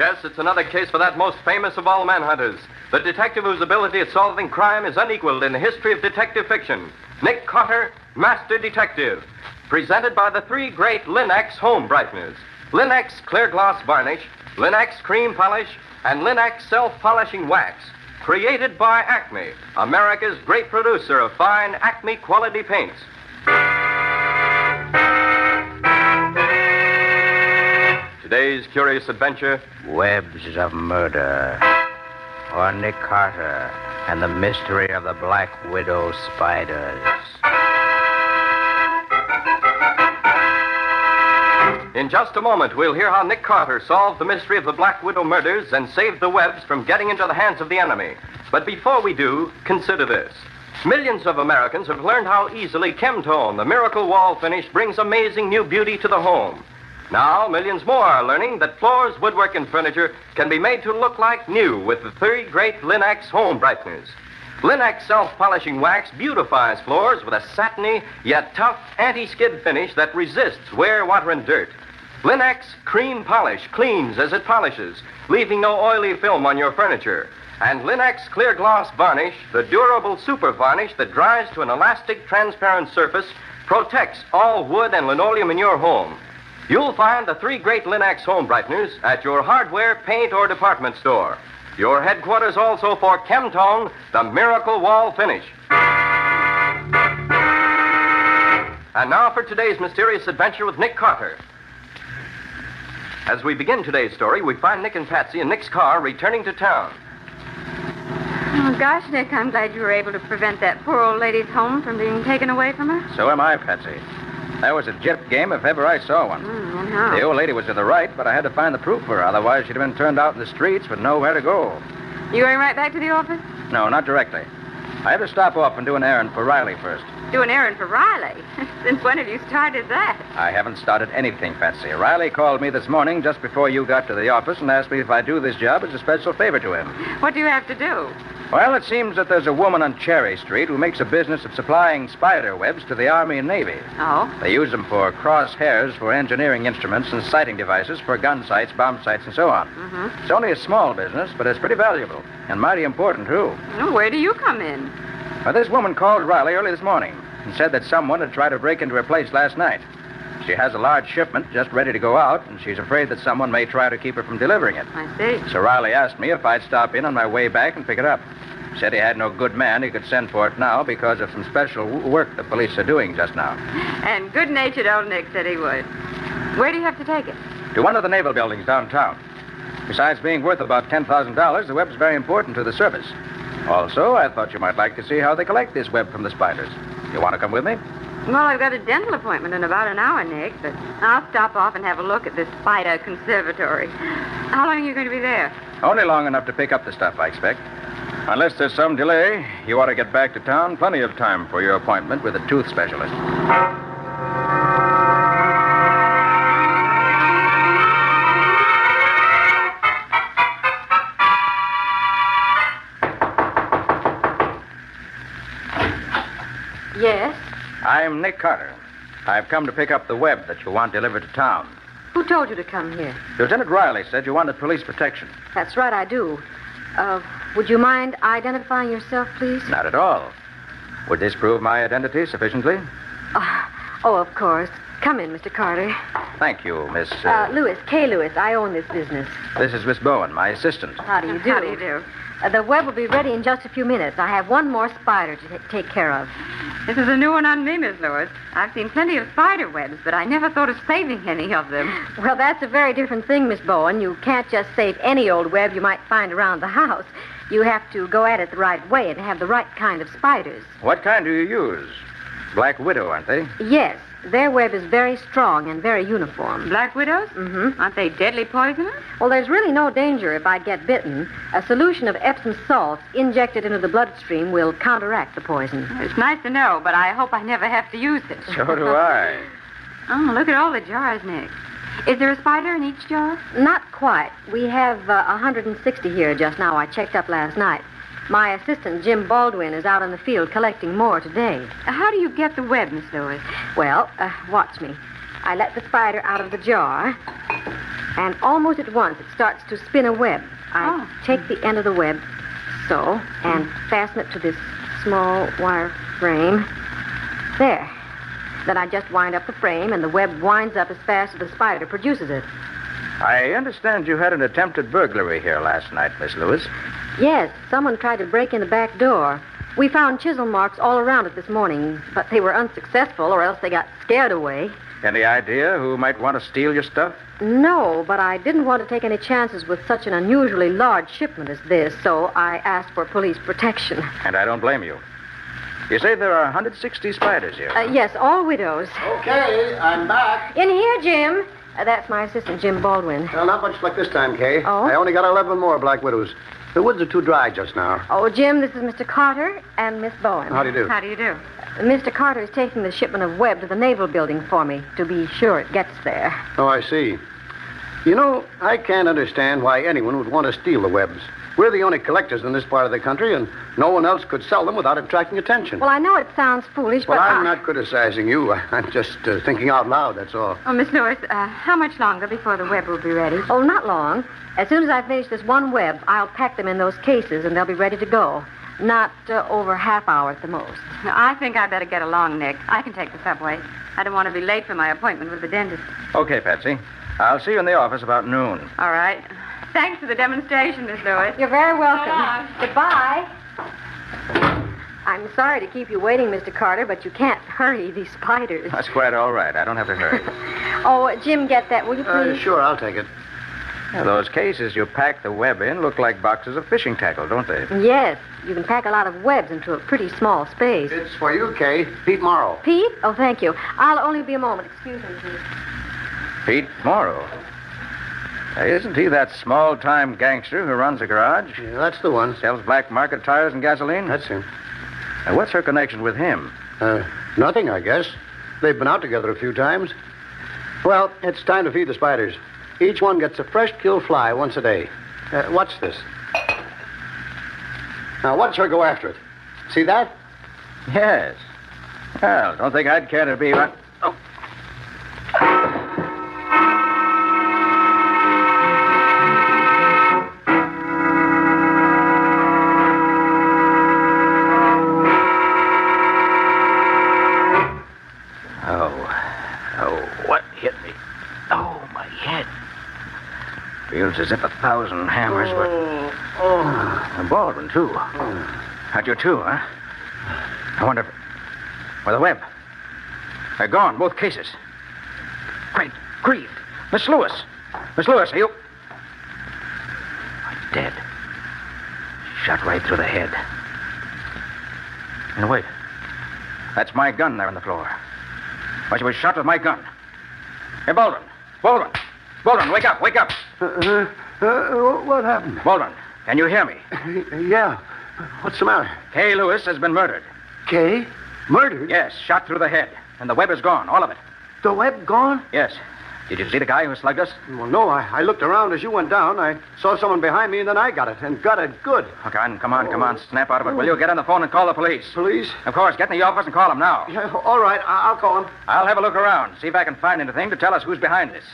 Yes, it's another case for that most famous of all manhunters. The detective whose ability at solving crime is unequaled in the history of detective fiction. Nick Carter, Master Detective. Presented by the three great Linx home brighteners. Linx Clear Gloss Varnish, Linx Cream Polish, and Linx Self-Polishing Wax. Created by Acme, America's great producer of fine Acme quality paints. Today's curious adventure, Webs of Murder, or Nick Carter and the Mystery of the Black Widow Spiders. In just a moment, we'll hear how Nick Carter solved the mystery of the Black Widow murders and saved the webs from getting into the hands of the enemy. But before we do, consider this. Millions of Americans have learned how easily Chemtone, the miracle wall finish, brings amazing new beauty to the home. Now, millions more are learning that floors, woodwork, and furniture can be made to look like new with the three great Linx home brighteners. Linx Self-Polishing Wax beautifies floors with a satiny yet tough anti-skid finish that resists wear, water, and dirt. Linx Cream Polish cleans as it polishes, leaving no oily film on your furniture. And Linx Clear Gloss Varnish, the durable super varnish that dries to an elastic, transparent surface, protects all wood and linoleum in your home. You'll find the three great Linx home brighteners at your hardware, paint, or department store. Your headquarters also for Chemtone, the miracle wall finish. And now for today's mysterious adventure with Nick Carter. As we begin today's story, we find Nick and Patsy in Nick's car returning to town. Oh, gosh, Nick, I'm glad you were able to prevent that poor old lady's home from being taken away from her. So am I, Patsy. That was a jet game if ever I saw one. The old lady was to the right, but I had to find the proof for her. Otherwise, she'd have been turned out in the streets with nowhere to go. You going right back to the office? No, not directly. I had to stop off and do an errand for Riley first. Do an errand for Riley? Since when have you started that? I haven't started anything, Patsy. Riley called me this morning just before you got to the office and asked me if I'd do this job as a special favor to him. What do you have to do? Well, it seems that there's a woman on Cherry Street who makes a business of supplying spider webs to the Army and Navy. Oh? They use them for crosshairs for engineering instruments and sighting devices for gun sites, bomb sites, and so on. Mm-hmm. It's only a small business, but it's pretty valuable and mighty important, too. Well, where do you come in? Well, this woman called Riley early this morning and said that someone had tried to break into her place last night. She has a large shipment just ready to go out, and she's afraid that someone may try to keep her from delivering it. I see. So Riley asked me if I'd stop in on my way back and pick it up. Said he had no good man he could send for it now because of some special work the police are doing just now. And good-natured old Nick said he would. Where do you have to take it? To one of the naval buildings downtown. Besides being worth about $10,000, the web's very important to the service. Also, I thought you might like to see how they collect this web from the spiders. You want to come with me? Well, I've got a dental appointment in about an hour, Nick, but I'll stop off and have a look at this spider conservatory. How long are you going to be there? Only long enough to pick up the stuff, I expect. Unless there's some delay, you ought to get back to town. Plenty of time for your appointment with a tooth specialist. Yes? I'm Nick Carter. I've come to pick up the web that you want delivered to town. Who told you to come here? Lieutenant Riley said you wanted police protection. That's right, I do. Would you mind identifying yourself, please? Not at all. Would this prove my identity sufficiently? Oh, of course. Come in, Mr. Carter. Thank you, Miss... Lewis, Kay Lewis. I own this business. This is Miss Bowen, my assistant. How do you do? How do you do? The web will be ready in just a few minutes. I have one more spider to take care of. This is a new one on me, Miss Lewis. I've seen plenty of spider webs, but I never thought of saving any of them. Well, that's a very different thing, Miss Bowen. You can't just save any old web you might find around the house. You have to go at it the right way and have the right kind of spiders. What kind do you use? Black Widow, aren't they? Yes. Their web is very strong and very uniform. Black widows? Mm-hmm. Aren't they deadly poisonous? Well, there's really no danger if I get bitten. A solution of Epsom salts injected into the bloodstream will counteract the poison. It's nice to know, but I hope I never have to use it. So do I. Oh, look at all the jars, Nick. Is there a spider in each jar? Not quite. We have 160 here just now. I checked up last night. My assistant, Jim Baldwin, is out in the field collecting more today. How do you get the web, Miss Lewis? Well, watch me. I let the spider out of the jar. And almost at once, it starts to spin a web. I take the end of the web, so, and fasten it to this small wire frame. There. Then I just wind up the frame, and the web winds up as fast as the spider produces it. I understand you had an attempted burglary here last night, Miss Lewis. Yes, someone tried to break in the back door. We found chisel marks all around it this morning, but they were unsuccessful, or else they got scared away. Any idea who might want to steal your stuff? No, but I didn't want to take any chances with such an unusually large shipment as this, so I asked for police protection. And I don't blame you. You say there are 160 spiders here. Yes, all widows. Okay, I'm back. In here, Jim. That's my assistant, Jim Baldwin. Well, not much luck this time, Kay. Oh? I only got 11 more Black Widows. The woods are too dry just now. Oh, Jim, this is Mr. Carter and Miss Bowen. How do you do? How do you do? Mr. Carter is taking the shipment of web to the Naval Building for me to be sure it gets there. Oh, I see. You know, I can't understand why anyone would want to steal the webs. We're the only collectors in this part of the country, and no one else could sell them without attracting attention. Well, I know it sounds foolish, Well, but I'm not criticizing you. I'm just thinking out loud, that's all. Oh, Miss Lewis, how much longer before the web will be ready? Oh, not long. As soon as I finish this one web, I'll pack them in those cases, and they'll be ready to go. Not over half hour at the most. I think I'd better get along, Nick. I can take the subway. I don't want to be late for my appointment with the dentist. Okay, Patsy. I'll see you in the office about noon. All right. Thanks for the demonstration, Miss Lewis. You're very welcome. So long. Goodbye. I'm sorry to keep you waiting, Mr. Carter, but you can't hurry these spiders. That's quite all right. I don't have to hurry. Oh, Jim, get that, will you please? Sure, I'll take it. Now, those cases you pack the web in look like boxes of fishing tackle, don't they? Yes, you can pack a lot of webs into a pretty small space. It's for you, Kay. Pete Morrow. Pete? Oh, thank you. I'll only be a moment. Excuse me, please. Pete Morrow. Isn't he that small-time gangster who runs a garage? Yeah, that's the one. Sells black market tires and gasoline? That's him. Now, what's her connection with him? Nothing, I guess. They've been out together a few times. Well, it's time to feed the spiders. Each one gets a fresh killed fly once a day. Watch this. Now, watch her go after it. See that? Yes. Well, don't think I'd care to be one. Oh. What hit me? Oh, my head. Feels as if 1,000 hammers were... And Baldwin, too. Had you, too, huh? I wonder if... Where the web? They're gone, both cases. Great grief. Miss Lewis. Miss Lewis, are you... I'm dead. Shot right through the head. And wait. That's my gun there on the floor. Why, she was shot with my gun. Hey, Baldwin. Baldwin. Baldwin, wake up, wake up. What happened? Baldwin, can you hear me? Yeah. What's the matter? Kay Lewis has been murdered. Kay? Murdered? Yes, shot through the head. And the web is gone, all of it. The web gone? Yes. Did you see the guy who slugged us? Well, no. I looked around as you went down. I saw someone behind me, and then I got it. And got it good. Oh, come on. Snap out of it, will you? Get on the phone and call the police. Police? Of course. Get in the office and call them now. Yeah, all right. I'll call him. I'll have a look around, see if I can find anything to tell us who's behind this.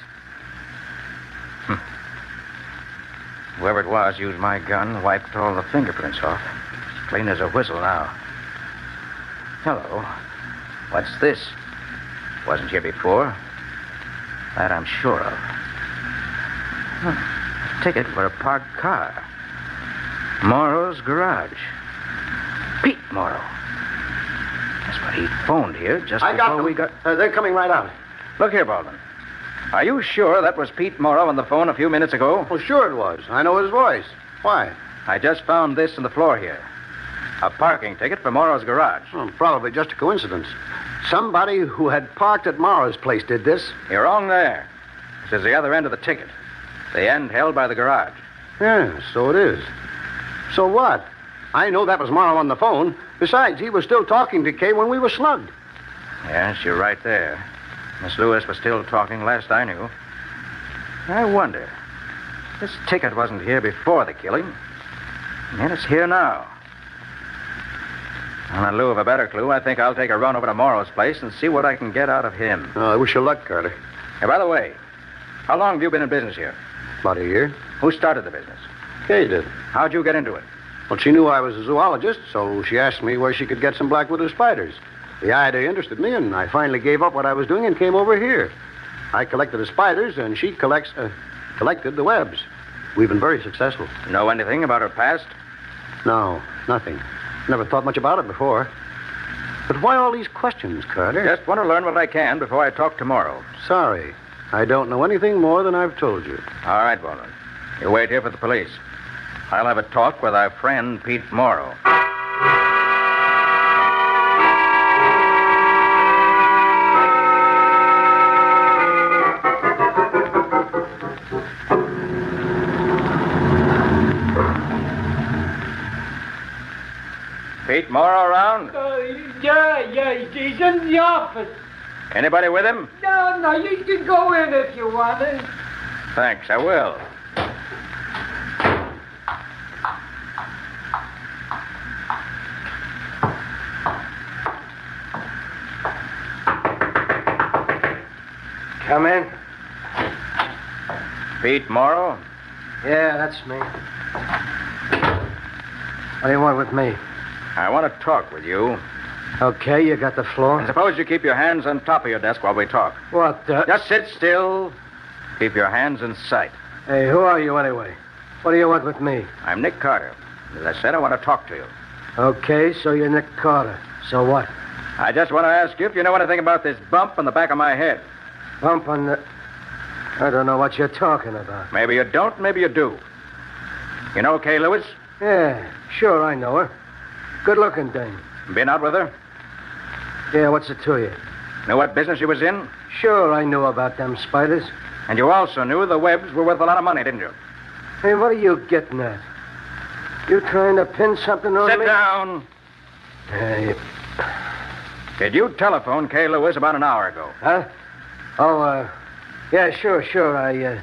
Whoever it was used my gun, wiped all the fingerprints off. As plain as a whistle now. Hello. What's this? Wasn't here before. That I'm sure of. A ticket for a parked car. Morrow's garage. Pete Morrow. That's what he phoned here just I got before them. we got... They're coming right out. Look here, Baldwin. Are you sure that was Pete Morrow on the phone a few minutes ago? Well, sure it was. I know his voice. Why? I just found this on the floor here. A parking ticket for Morrow's garage. Well, probably just a coincidence. Somebody who had parked at Morrow's place did this. You're wrong there. This is the other end of the ticket. The end held by the garage. Yeah, so it is. So what? I know that was Morrow on the phone. Besides, he was still talking to Kay when we were slugged. Yes, you're right there. Miss Lewis was still talking last I knew. I wonder. This ticket wasn't here before the killing. And it's here now. And in lieu of a better clue, I think I'll take a run over to Morrow's place and see what I can get out of him. I wish you luck, Carter. Hey, by the way, How long have you been in business here? About a year. Who started the business? Kay did. How'd you get into it? Well, she knew I was a zoologist, so she asked me where she could get some black widow spiders. The idea interested me, and I finally gave up what I was doing and came over here. I collected the spiders, and she collected the webs. We've been very successful. Know anything about her past? No, nothing. Never thought much about it before. But why all these questions, Carter? Just want to learn what I can before I talk tomorrow. Sorry. I don't know anything more than I've told you. All right, Walden. You wait here for the police. I'll have a talk with our friend Pete Morrow. Pete Morrow around? Yeah, he's in the office. Anybody with him? No, you can go in if you want to. Thanks, I will. Come in. Pete Morrow? Yeah, that's me. What do you want with me? I want to talk with you. Okay, you got the floor. And suppose you keep your hands on top of your desk while we talk. What the... Just sit still. Keep your hands in sight. Hey, who are you anyway? What do you want with me? I'm Nick Carter. As I said, I want to talk to you. Okay, so you're Nick Carter. So what? I just want to ask you if you know anything about this bump on the back of my head. Bump on the... I don't know what you're talking about. Maybe you don't, maybe you do. You know Kay Lewis? Yeah, sure, I know her. Good-looking dame. Been out with her? Yeah, what's it to you? Know what business she was in? Sure, I knew about them spiders. And you also knew the webs were worth a lot of money, didn't you? Hey, what are you getting at? You trying to pin something on me? Sit down. Hey, Did you telephone Kay Lewis about an hour ago? huh? Oh, yeah, sure. I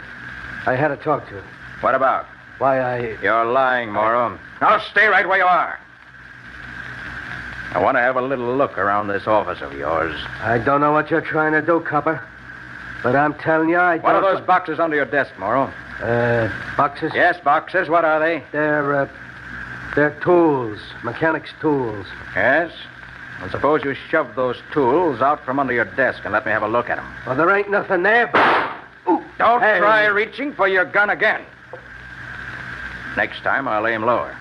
had to talk to her. What about? Why, You're lying, Morrow. Now stay right where you are. I want to have a little look around this office of yours. I don't know what you're trying to do, copper. But I'm telling you, I don't... What are those boxes under your desk, Morrow? Boxes? Yes, boxes. What are they? They're tools. Mechanics' tools. Yes? Well, suppose you shove those tools out from under your desk and let me have a look at them. Well, there ain't nothing there, but... Ooh, Don't hey. try reaching for your gun again. Next time, I'll aim lower.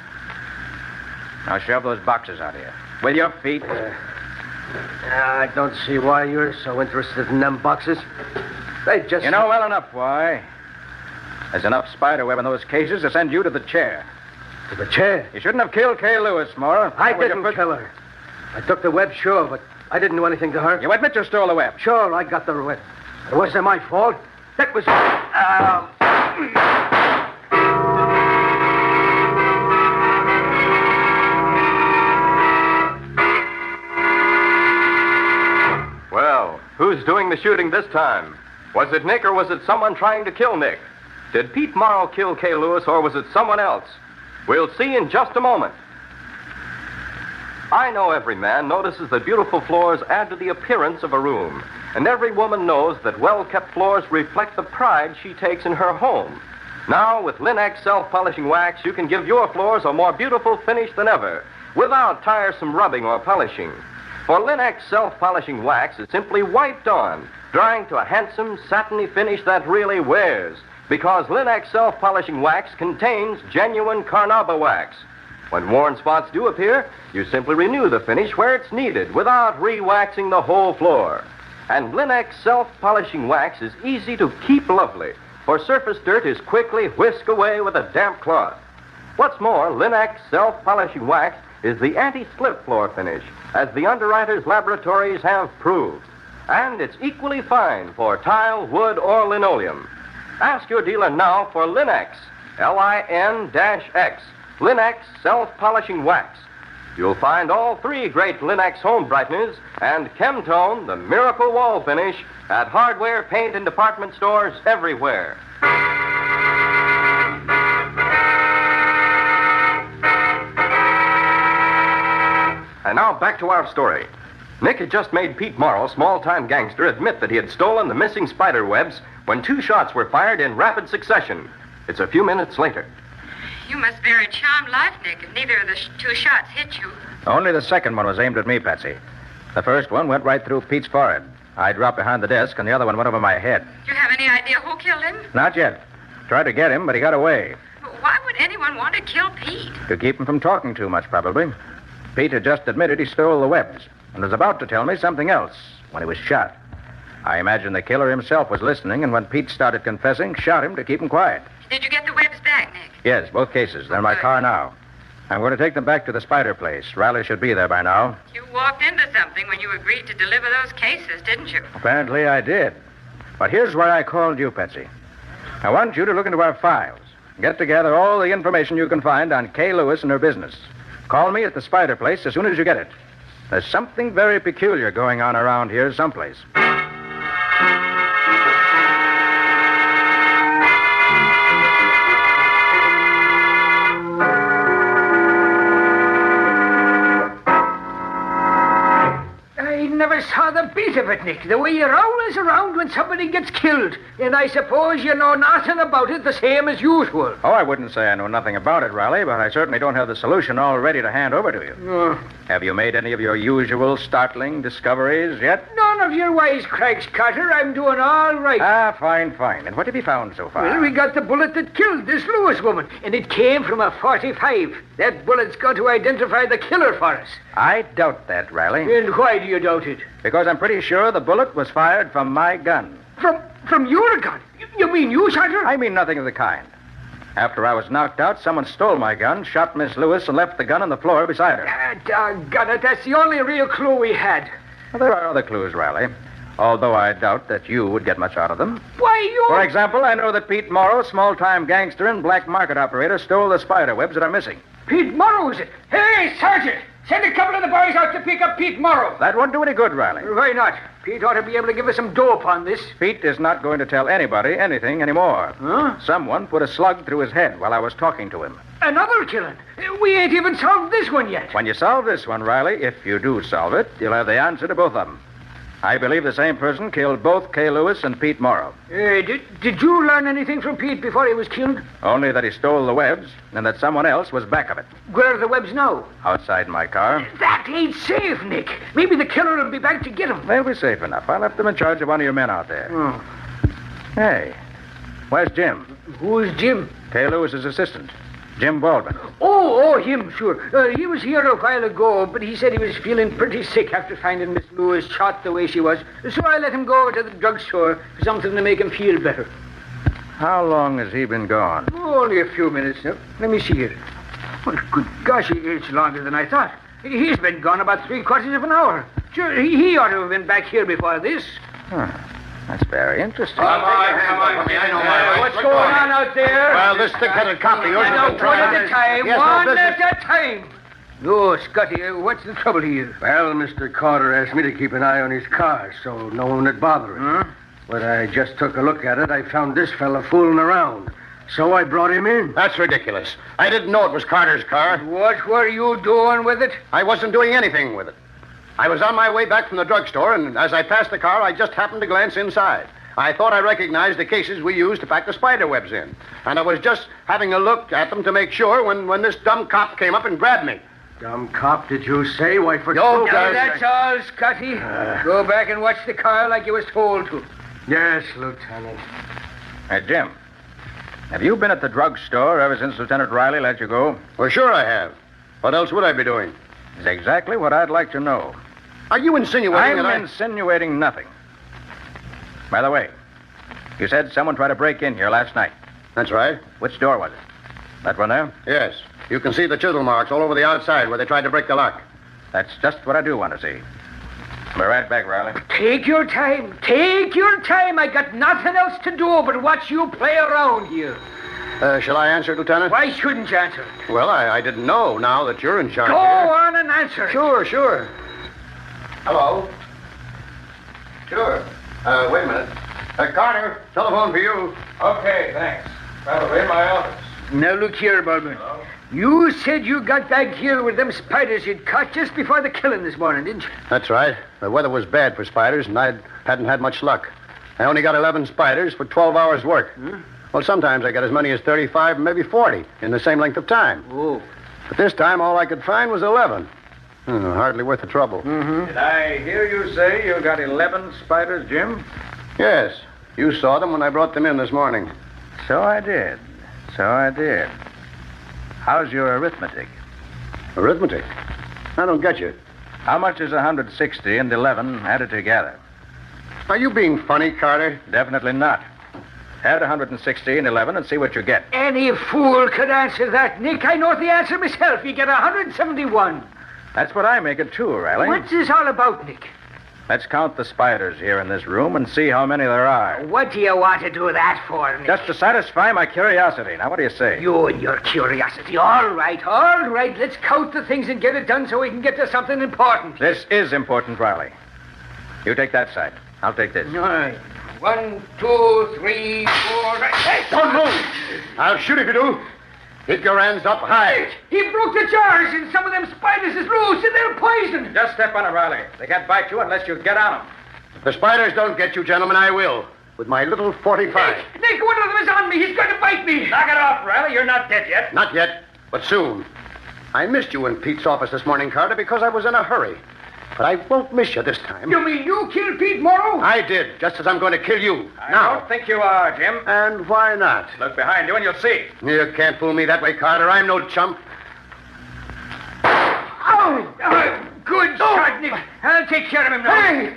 Now shove those boxes out here. With your feet. I don't see why you're so interested in them boxes. They just... You know well enough why. There's enough spider web in those cases to send you to the chair. To the chair. You shouldn't have killed Kay Lewis, Morrow. I didn't kill her. I took the web, sure, but I didn't do anything to her. You admit you stole the web. Sure, I got the web. It wasn't my fault. That was... Well, who's doing the shooting this time? Was it Nick or was it someone trying to kill Nick? Did Pete Morrow kill Kay Lewis or was it someone else? We'll see in just a moment. I know every man notices that beautiful floors add to the appearance of a room. And every woman knows that well-kept floors reflect the pride she takes in her home. Now, with Linex self-polishing wax, you can give your floors a more beautiful finish than ever, without tiresome rubbing or polishing. For Linex self-polishing wax is simply wiped on, drying to a handsome, satiny finish that really wears, because Linex self-polishing wax contains genuine carnauba wax. When worn spots do appear, you simply renew the finish where it's needed without re-waxing the whole floor. And Linex self-polishing wax is easy to keep lovely, for surface dirt is quickly whisked away with a damp cloth. What's more, Linex self-polishing wax is the anti-slip floor finish, as the underwriters' laboratories have proved. And it's equally fine for tile, wood, or linoleum. Ask your dealer now for Linex, Lin-X, Linex self-polishing wax. You'll find all three great Linex home brighteners and Chemtone, the miracle wall finish, at hardware, paint, and department stores everywhere. And now back to our story. Nick had just made Pete Morrow, small-time gangster, admit that he had stolen the missing spider webs when 2 shots were fired in rapid succession. It's a few minutes later. You must bear a charmed life, Nick, if neither of the 2 shots hit you. Only the second one was aimed at me, Patsy. The first one went right through Pete's forehead. I dropped behind the desk, and the other one went over my head. Do you have any idea who killed him? Not yet. Tried to get him, but he got away. Why would anyone want to kill Pete? To keep him from talking too much, probably. Pete had just admitted he stole the webs and was about to tell me something else when he was shot. I imagine the killer himself was listening, and when Pete started confessing, shot him to keep him quiet. Did you get the webs back, Nick? Yes, both cases. They're in my car now. I'm going to take them back to the spider place. Riley should be there by now. You walked into something when you agreed to deliver those cases, didn't you? Apparently I did. But here's why I called you, Patsy. I want you to look into our files. Get together all the information you can find on Kay Lewis and her business. Call me at the spider place as soon as you get it. There's something very peculiar going on around here someplace. I never saw the beat of it, Nick. The way you're always around when somebody gets killed. And I suppose you know nothing about it the same as usual. Oh, I wouldn't say I know nothing about it, Riley, but I certainly don't have the solution all ready to hand over to you. Have you made any of your usual startling discoveries yet? None of your wisecracks, Carter. I'm doing all right. Ah, fine. And what have you found so far? Well, we got the bullet that killed this Lewis woman, and it came from a 45. That bullet's going to identify the killer for us. I doubt that, Riley. And why do you doubt it? Because I'm pretty sure the bullet was fired from my gun. From your gun? You mean you shot her? I mean nothing of the kind. After I was knocked out, someone stole my gun, shot Miss Lewis, and left the gun on the floor beside her. Doggone it, that's the only real clue we had. Well, there are other clues, Riley, although I doubt that you would get much out of them. Why, you... For example, I know that Pete Morrow, small-time gangster and black market operator, stole the spider webs that are missing. Pete Morrow, is it? Hey, Sergeant! Send a couple of the boys out to pick up Pete Morrow. That won't do any good, Riley. Why not? Pete ought to be able to give us some dope on this. Pete is not going to tell anybody anything anymore. Huh? Someone put a slug through his head while I was talking to him. Another killing? We ain't even solved this one yet. When you solve this one, Riley, if you do solve it, you'll have the answer to both of them. I believe the same person killed both Kay Lewis and Pete Morrow. Did you learn anything from Pete before he was killed? Only that he stole the webs and that someone else was back of it. Where are the webs now? Outside my car. That ain't safe, Nick. Maybe the killer will be back to get him. They'll be safe enough. I left them in charge of one of your men out there. Oh. Hey, where's Jim? Who's Jim? Kay Lewis's assistant, Jim Baldwin. Oh, him, sure. He was here a while ago, but he said he was feeling pretty sick after finding Miss Lewis shot the way she was. So I let him go over to the drugstore for something to make him feel better. How long has he been gone? Oh, only a few minutes now. Let me see here. Well, good gosh, it's longer than I thought. He's been gone about 3/4 of an hour. Sure, he ought to have been back here before this. Huh. That's very interesting. Come on. What's going on out there? Well, this thick-headed cop of yours has Now, been one trying... at a time, Yes, one no business. at a time. No, Scotty, what's the trouble here? Well, Mr. Carter asked me to keep an eye on his car, so no one would bother him. Huh? When I just took a look at it, I found this fella fooling around. So I brought him in. That's ridiculous. I didn't know it was Carter's car. What were you doing with it? I wasn't doing anything with it. I was on my way back from the drugstore, and as I passed the car, I just happened to glance inside. I thought I recognized the cases we used to pack the spider webs in. And I was just having a look at them to make sure when this dumb cop came up and grabbed me. Dumb cop, did you say? Why, for... Now, that's all, Scotty. Go back and watch the car like you was told to. Yes, Lieutenant. Hey, Jim, have you been at the drugstore ever since Lieutenant Riley let you go? Well, sure I have. What else would I be doing? It's exactly what I'd like to know. Are you insinuating that I'm insinuating nothing. By the way, you said someone tried to break in here last night. That's right. Which door was it? That one there? Yes. You can see the chisel marks all over the outside where they tried to break the lock. That's just what I do want to see. I'll be right back, Riley. Take your time. Take your time. I got nothing else to do but watch you play around here. Shall I answer, Lieutenant? Why shouldn't you answer it? Well, I didn't know now that you're in charge Go here. on and answer it. Sure. Hello? Sure. Wait a minute. Carter, telephone for you. Okay, thanks. Probably in my office. Now look here, Baldwin. You said you got back here with them spiders you'd caught just before the killing this morning, didn't you? That's right. The weather was bad for spiders, and I hadn't had much luck. I only got 11 spiders for 12 hours' work. Well, sometimes I got as many as 35, maybe 40 in the same length of time. Oh. But this time, all I could find was 11. Hardly worth the trouble. Did I hear you say you got 11 spiders, Jim? Yes. You saw them when I brought them in this morning. So I did. How's your arithmetic? Arithmetic? I don't get you. How much is 160 and 11 added together? Are you being funny, Carter? Definitely not. Add 160 and 11 and see what you get. Any fool could answer that, Nick. I know the answer myself. You get 171. That's what I make it too, Riley. What's this all about, Nick? Let's count the spiders here in this room and see how many there are. What do you want to do that for, Nick? Just to satisfy my curiosity. Now, what do you say? You and your curiosity. All right. Let's count the things and get it done so we can get to something important. This is important, Riley. You take that side. I'll take this. All right. 1, 2, 3, 4. Hey! Don't move! I'll shoot if you do. Keep your hands up high. He broke the jars, and some of them spiders is loose, and they're poisoned. Just step on it, Riley. They can't bite you unless you get on them. If the spiders don't get you, gentlemen, I will. With my little 45. Nick, one of them is on me. He's going to bite me. Knock it off, Riley. You're not dead yet. Not yet, but soon. I missed you in Pete's office this morning, Carter, because I was in a hurry. But I won't miss you this time. You mean you killed Pete Morrow? I did, just as I'm going to kill you. I now. don't think you are, Jim. And why not? Look behind you and you'll see. You can't fool me that way, Carter. I'm no chump. Good shot, Nick. I'll take care of him now. Hey!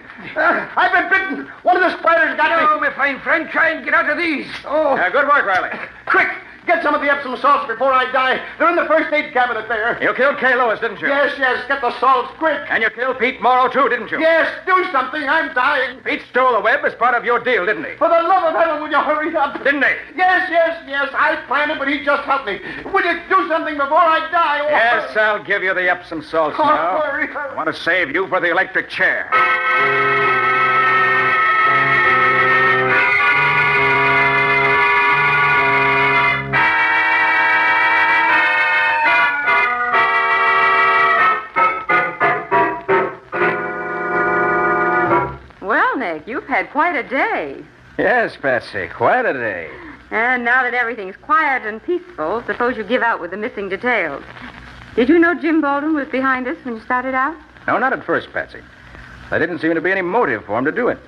I've been bitten. One of the spiders got No, me. my fine friend, try and get out of these. Oh. Good work, Riley. Quick! Get some of the Epsom salts before I die. They're in the first aid cabinet there. You killed Kay Lewis, didn't you? Yes. Get the salts quick. And you killed Pete Morrow, too, didn't you? Yes, do something. I'm dying. Pete stole the web as part of your deal, didn't he? For the love of heaven, will you hurry up? Didn't he? Yes. I planned it, but he just helped me. Will you do something before I die? Oh, Yes, I'll give you the Epsom salts Oh, now. hurry. I want to save you for the electric chair. Well, Nick, you've had quite a day. Yes, Patsy, quite a day. And now that everything's quiet and peaceful, suppose you give out with the missing details. Did you know Jim Baldwin was behind us when you started out? No, not at first, Patsy. There didn't seem to be any motive for him to do it.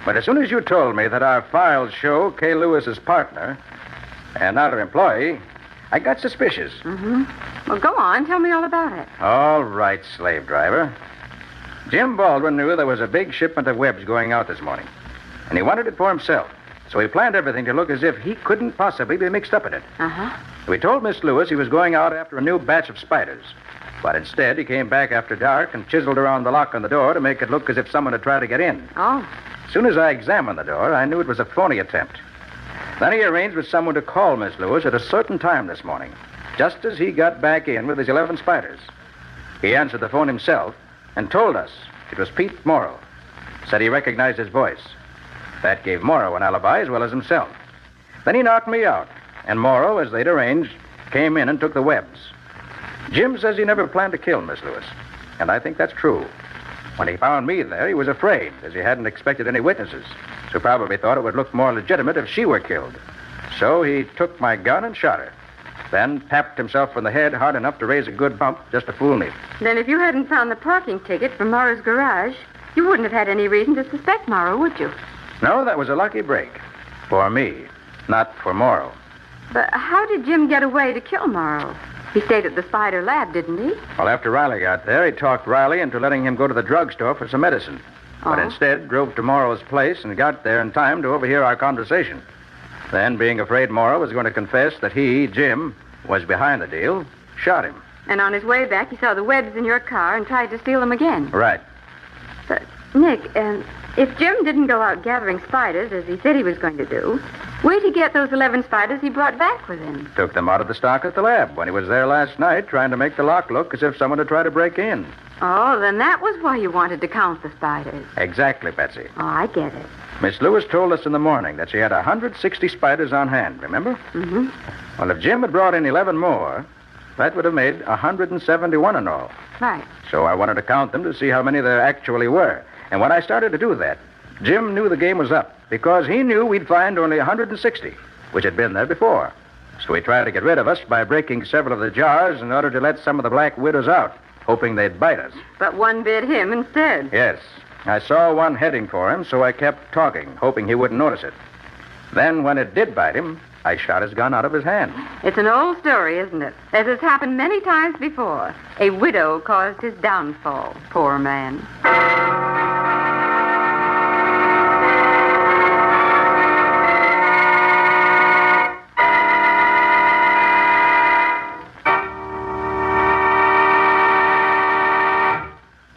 But as soon as you told me that our files show Kay Lewis's partner and not her employee, I got suspicious. Well, go on. Tell me all about it. All right, slave driver. Jim Baldwin knew there was a big shipment of webs going out this morning, and he wanted it for himself. So he planned everything to look as if he couldn't possibly be mixed up in it. So he told Miss Lewis he was going out after a new batch of spiders. But instead, he came back after dark and chiseled around the lock on the door to make it look as if someone had tried to get in. Oh. As soon as I examined the door, I knew it was a phony attempt. Then he arranged with someone to call Miss Lewis at a certain time this morning, just as he got back in with his 11 spiders. He answered the phone himself and told us it was Pete Morrow. Said he recognized his voice. That gave Morrow an alibi as well as himself. Then he knocked me out, and Morrow, as they'd arranged, came in and took the webs. Jim says he never planned to kill Miss Lewis, and I think that's true. When he found me there, he was afraid, as he hadn't expected any witnesses, so probably thought it would look more legitimate if she were killed. So he took my gun and shot her, then tapped himself on the head hard enough to raise a good bump just to fool me. Then if you hadn't found the parking ticket from Morrow's garage, you wouldn't have had any reason to suspect Morrow, would you? No, that was a lucky break. For me, not for Morrow. But how did Jim get away to kill Morrow? He stayed at the Spider Lab, didn't he? Well, after Riley got there, he talked Riley into letting him go to the drugstore for some medicine. But Oh. instead drove to Morrow's place and got there in time to overhear our conversation. Then, being afraid Morrow was going to confess that he, Jim, was behind the deal, shot him. And on his way back, he saw the webs in your car and tried to steal them again. Right. But, Nick, if Jim didn't go out gathering spiders, as he said he was going to do, where'd he get those 11 spiders he brought back with him? Took them out of the stock at the lab when he was there last night trying to make the lock look as if someone had tried to break in. Oh, then that was why you wanted to count the spiders. Exactly, Betsy. Oh, I get it. Miss Lewis told us in the morning that she had 160 spiders on hand, remember? Well, if Jim had brought in 11 more, that would have made 171 in all. Right. So I wanted to count them to see how many there actually were. And when I started to do that, Jim knew the game was up because he knew we'd find only 160, which had been there before. So he tried to get rid of us by breaking several of the jars in order to let some of the Black Widows out, hoping they'd bite us. But one bit him instead. Yes. I saw one heading for him, so I kept talking, hoping he wouldn't notice it. Then, when it did bite him, I shot his gun out of his hand. It's an old story, isn't it? As has happened many times before. A widow caused his downfall. Poor man.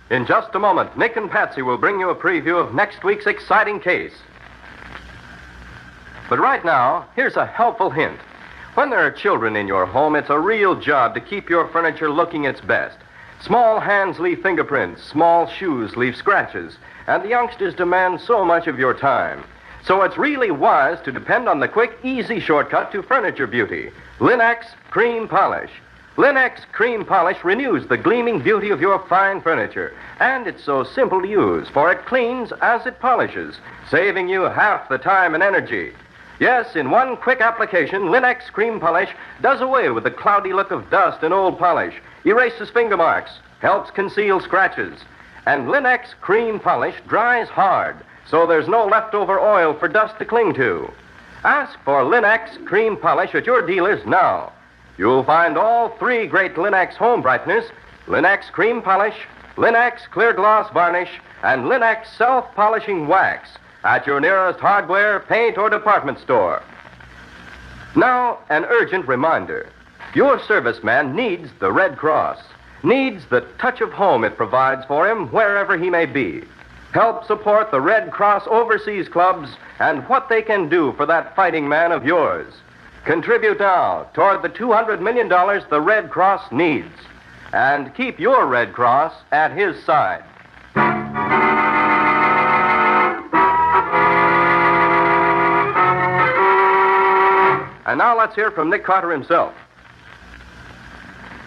In just a moment, Nick and Patsy will bring you a preview of next week's exciting case. But right now, here's a helpful hint. When there are children in your home, it's a real job to keep your furniture looking its best. Small hands leave fingerprints, small shoes leave scratches, and the youngsters demand so much of your time. So it's really wise to depend on the quick, easy shortcut to furniture beauty, Lin-X Cream Polish. Lin-X Cream Polish renews the gleaming beauty of your fine furniture. And it's so simple to use, for it cleans as it polishes, saving you half the time and energy. Yes, in one quick application, Lin-X Cream Polish does away with the cloudy look of dust and old polish, erases finger marks, helps conceal scratches. And Lin-X Cream Polish dries hard, so there's no leftover oil for dust to cling to. Ask for Lin-X Cream Polish at your dealers now. You'll find all three great Lin-X home brighteners, Lin-X Cream Polish, Lin-X Clear Gloss Varnish, and Lin-X Self-Polishing Wax at your nearest hardware, paint, or department store. Now, an urgent reminder. Your serviceman needs the Red Cross, needs the touch of home it provides for him wherever he may be. Help support the Red Cross overseas clubs and what they can do for that fighting man of yours. Contribute now toward the $200 million the Red Cross needs. And keep your Red Cross at his side. And now let's hear from Nick Carter himself.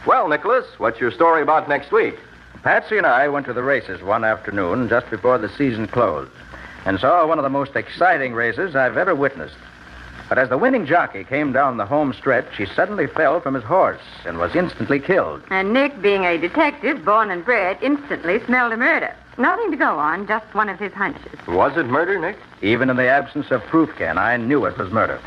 Well, Nicholas, what's your story about next week? Patsy and I went to the races one afternoon just before the season closed and saw one of the most exciting races I've ever witnessed. But as the winning jockey came down the home stretch, he suddenly fell from his horse and was instantly killed. And Nick, being a detective, born and bred, instantly smelled a murder. Nothing to go on, just one of his hunches. Was it murder, Nick? Even in the absence of proof, Ken, I knew it was murder.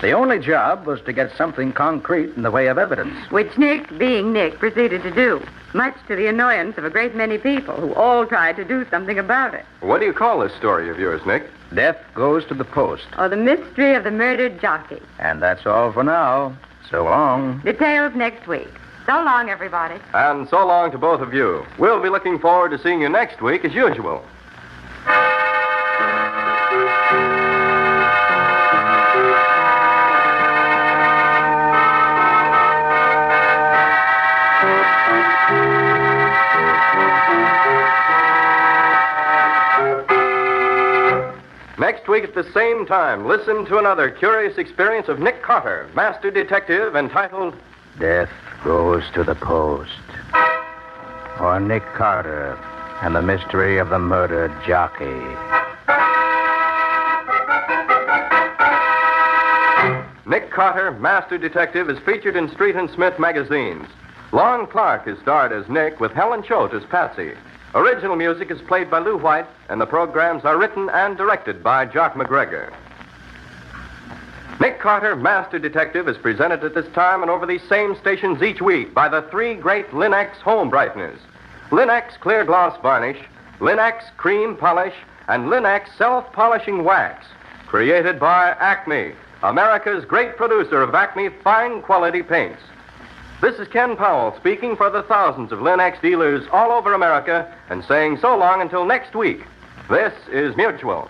The only job was to get something concrete in the way of evidence. Which Nick, being Nick, proceeded to do, much to the annoyance of a great many people who all tried to do something about it. What do you call this story of yours, Nick? Death Goes to the Post. Or the mystery of the murdered jockey. And that's all for now. So long. Details next week. So long, everybody. And so long to both of you. We'll be looking forward to seeing you next week as usual. Next week at the same time, listen to another curious experience of Nick Carter, master detective, entitled Death Goes to the Post. Or Nick Carter and the mystery of the murdered jockey. Nick Carter, master detective, is featured in Street and Smith magazines. Lon Clark is starred as Nick with Helen Choate as Patsy. Original music is played by Lou White, and the programs are written and directed by Jock McGregor. Nick Carter, Master Detective, is presented at this time and over these same stations each week by the three great Lin-X home brighteners. Lin-X Clear Gloss Varnish, Lin-X Cream Polish, and Lin-X Self-Polishing Wax. Created by Acme, America's great producer of Acme fine quality paints. This is Ken Powell speaking for the thousands of Lin-X dealers all over America and saying so long until next week. This is Mutual.